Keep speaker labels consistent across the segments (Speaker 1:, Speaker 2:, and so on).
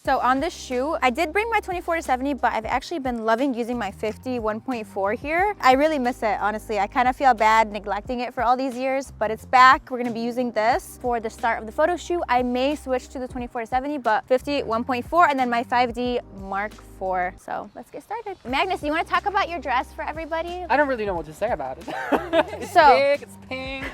Speaker 1: So on this shoe, I did bring my 24-70, but I've actually been loving using my 50 1.4 here. I really miss it, honestly. I kind of feel bad neglecting it for all these years, but it's back. We're gonna be using this for the start of the photo shoot. I may switch to the 24-70, but 50 1.4 and then my 5D Mark IV. So let's get started. Magnus, you wanna talk about your dress for everybody?
Speaker 2: I don't really know what to say about it. It's
Speaker 1: So,
Speaker 2: big, it's pink,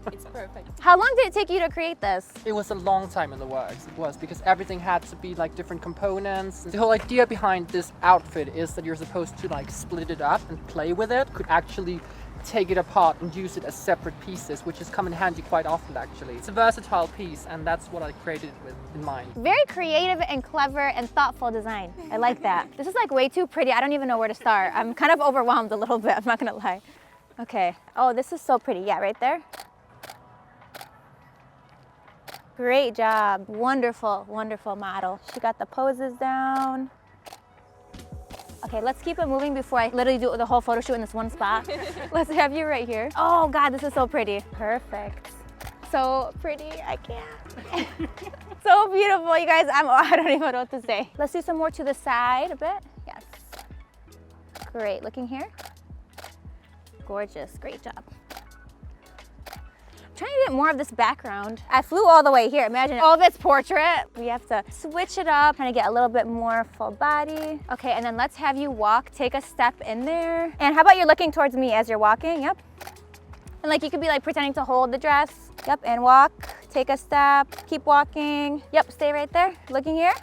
Speaker 2: it's perfect.
Speaker 1: how long did it take you to create this?
Speaker 2: It was a long time in the works. It was because everything had to be like different components. The whole idea behind this outfit is that you're supposed to like split it up and play with it. Could actually take it apart and use it as separate pieces, which has come in handy quite often actually. It's a versatile piece and that's what I created it with in mind.
Speaker 1: Very creative and clever and thoughtful design. I like that. This is like way too pretty. I don't even know where to start. I'm kind of overwhelmed a little bit, I'm not gonna lie. Okay. Oh, this is so pretty. Yeah, right there. Great job. Wonderful, wonderful model. She got the poses down. Okay, let's keep it moving before I literally do the whole photo shoot in this one spot. Let's have you right here. Oh God, this is so pretty. Perfect. So pretty, I can't. So beautiful, you guys. I don't even know what to say. Let's do some more to the side a bit. Yes. Great, looking here. Gorgeous, great job. Trying to get more of this background. I flew all the way here. Imagine all of it's portrait. We have to switch it up, trying to get a little bit more full body. Okay, and then let's have you walk, take a step in there. And how about you're looking towards me as you're walking? Yep. And like you could be like pretending to hold the dress. Yep, and walk, take a step, keep walking. Yep, stay right there, looking here.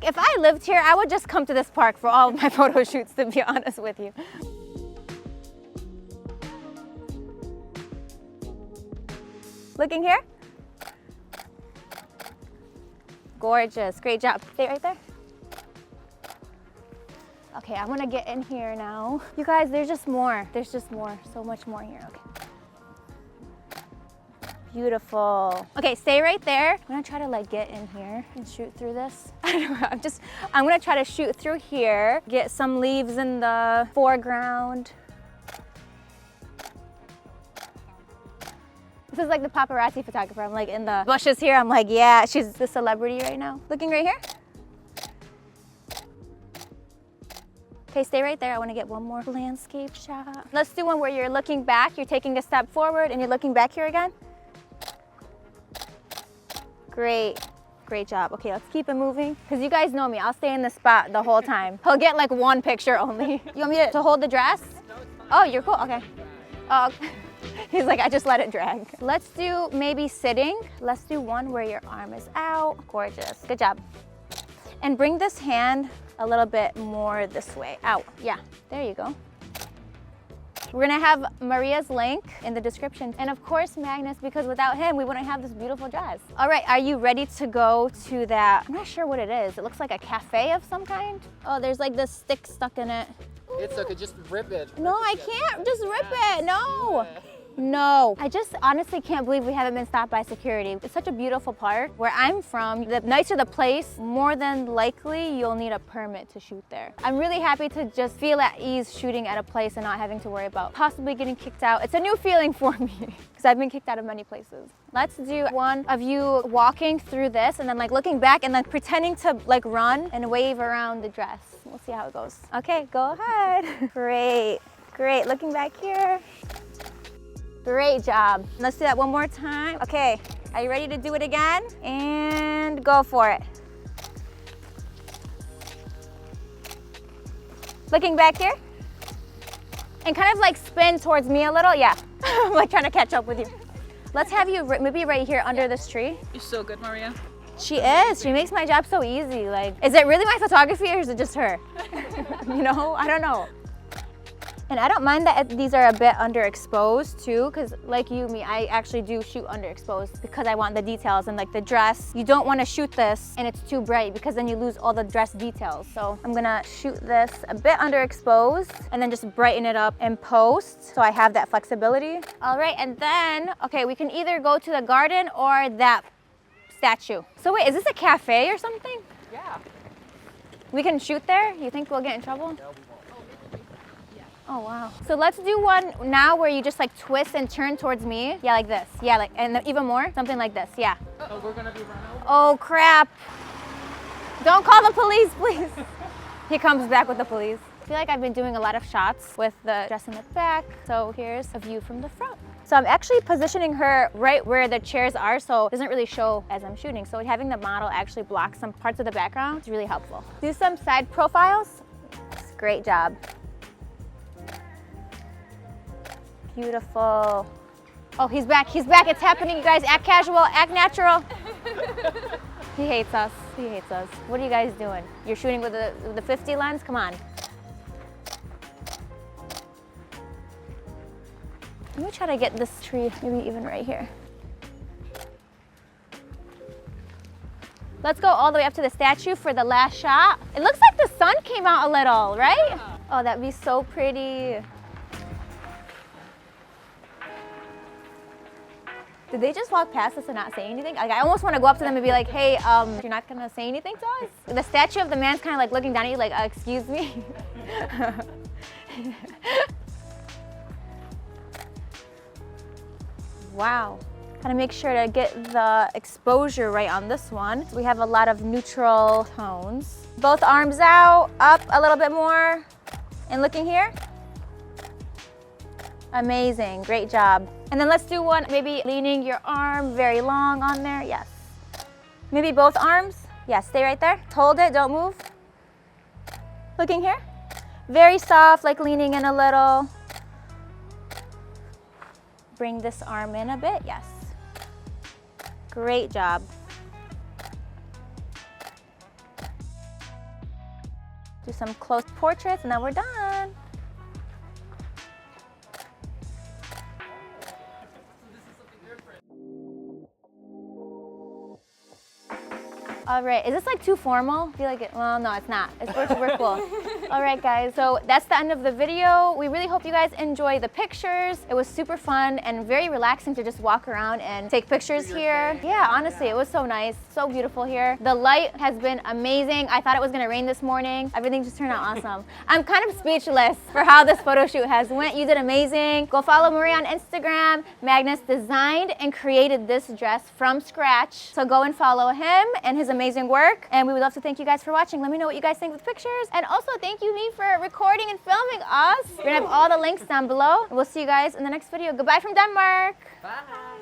Speaker 1: If I lived here, I would just come to this park for all of my photo shoots, to be honest with you. Looking here. Gorgeous, great job. Stay right there. Okay, I wanna get in here now. You guys, there's just more. There's just more, so much more here, okay. Beautiful. Okay, stay right there. I'm gonna try to like get in here and shoot through this. I don't know, I'm gonna try to shoot through here, get some leaves in the foreground. This is like the paparazzi photographer. I'm like in the bushes here. I'm like, yeah, she's the celebrity right now. Looking right here. Okay, stay right there. I want to get one more landscape shot. Let's do one where you're looking back. You're taking a step forward and you're looking back here again. Great. Great job. Okay, let's keep it moving. Because you guys know me. I'll stay in the spot the whole time. He'll get like one picture only. You want me to hold the dress? Oh, you're cool. Okay. Oh, okay. He's like, I just let it drag. Let's do maybe sitting. Let's do one where your arm is out. Gorgeous, good job. And bring this hand a little bit more this way, out. Yeah, there you go. We're gonna have Maria's link in the description. And of course, Magnus, because without him, we wouldn't have this beautiful dress. All right, are you ready to go to that? I'm not sure what it is. It looks like a cafe of some kind. Oh, there's like this stick stuck in it.
Speaker 2: It's okay, just rip it.
Speaker 1: No, I can't just rip it, no. No, I just honestly can't believe we haven't been stopped by security. It's such a beautiful park. Where I'm from, the nicer the place, more than likely you'll need a permit to shoot there. I'm really happy to just feel at ease shooting at a place and not having to worry about possibly getting kicked out. It's a new feeling for me because I've been kicked out of many places. Let's do one of you walking through this and then like looking back and then pretending to like run and wave around the dress. We'll see how it goes. Okay, go ahead. Great, great. Looking back here. Great job. Let's do that one more time. Okay, are you ready to do it again? And go for it. Looking back here. And kind of like spin towards me a little. Yeah, I'm like trying to catch up with you. Let's have you maybe right here under this tree.
Speaker 3: You're so good, Maria.
Speaker 1: She is. She makes my job so easy. Like, is it really my photography or is it just her? You know, I don't know. And I don't mind that these are a bit underexposed too, because like me, I actually do shoot underexposed because I want the details and like the dress. You don't want to shoot this and it's too bright because then you lose all the dress details. So I'm gonna shoot this a bit underexposed and then just brighten it up in post so I have that flexibility. All right, and then, okay, we can either go to the garden or that statue. So wait, is this a cafe or something?
Speaker 2: Yeah.
Speaker 1: We can shoot there? You think we'll get in trouble?
Speaker 2: No, we won't.
Speaker 1: Oh Oh wow. So let's do one now where you just like twist and turn towards me. Yeah, like this. Yeah, like, and even more, something like this. Yeah.
Speaker 2: Oh, we're gonna be run over.
Speaker 1: Oh crap. Don't call the police, please. He comes back with the police. I feel like I've been doing a lot of shots with the dress in the back. So here's a view from the front. So I'm actually positioning her right where the chairs are, so it doesn't really show as I'm shooting. So having the model actually block some parts of the background is really helpful. Do some side profiles. Great job. Beautiful. Oh, he's back, it's happening, you guys. Act casual, act natural. He hates us, he hates us. What are you guys doing? You're shooting with the 50 lens? Come on. Let me try to get this tree, maybe even right here. Let's go all the way up to the statue for the last shot. It looks like the sun came out a little, right? Yeah. Oh, that'd be so pretty. Did they just walk past us and not say anything? Like, I almost want to go up to them and be like, hey, you're not gonna say anything to us? The statue of the man's kind of like looking down at you like, excuse me? Wow. Gotta make sure to get the exposure right on this one. So we have a lot of neutral tones. Both arms out, up a little bit more. And looking here. Amazing, great job. And then let's do one, maybe leaning your arm very long on there, yes. Maybe both arms, yes, stay right there. Hold it, don't move. Looking here. Very soft, like leaning in a little. Bring this arm in a bit, yes. Great job. Do some close portraits and then we're done. All right, is this like too formal? I feel like it, well, no, it's not. It's super cool. All right, guys, so that's the end of the video. We really hope you guys enjoy the pictures. It was super fun and very relaxing to just walk around and take pictures here. Yeah, honestly, it was so nice, so beautiful here. The light has been amazing. I thought it was gonna rain this morning. Everything just turned out awesome. I'm kind of speechless for how this photo shoot has went. You did amazing. Go follow Marie on Instagram. Magnus designed and created this dress from scratch. So go and follow him and his amazing work, and we would love to thank you guys for watching. Let me know what you guys think of the pictures, and also thank you, me, for recording and filming us. We're gonna have all the links down below, and we'll see you guys in the next video. Goodbye from Denmark.
Speaker 2: Bye.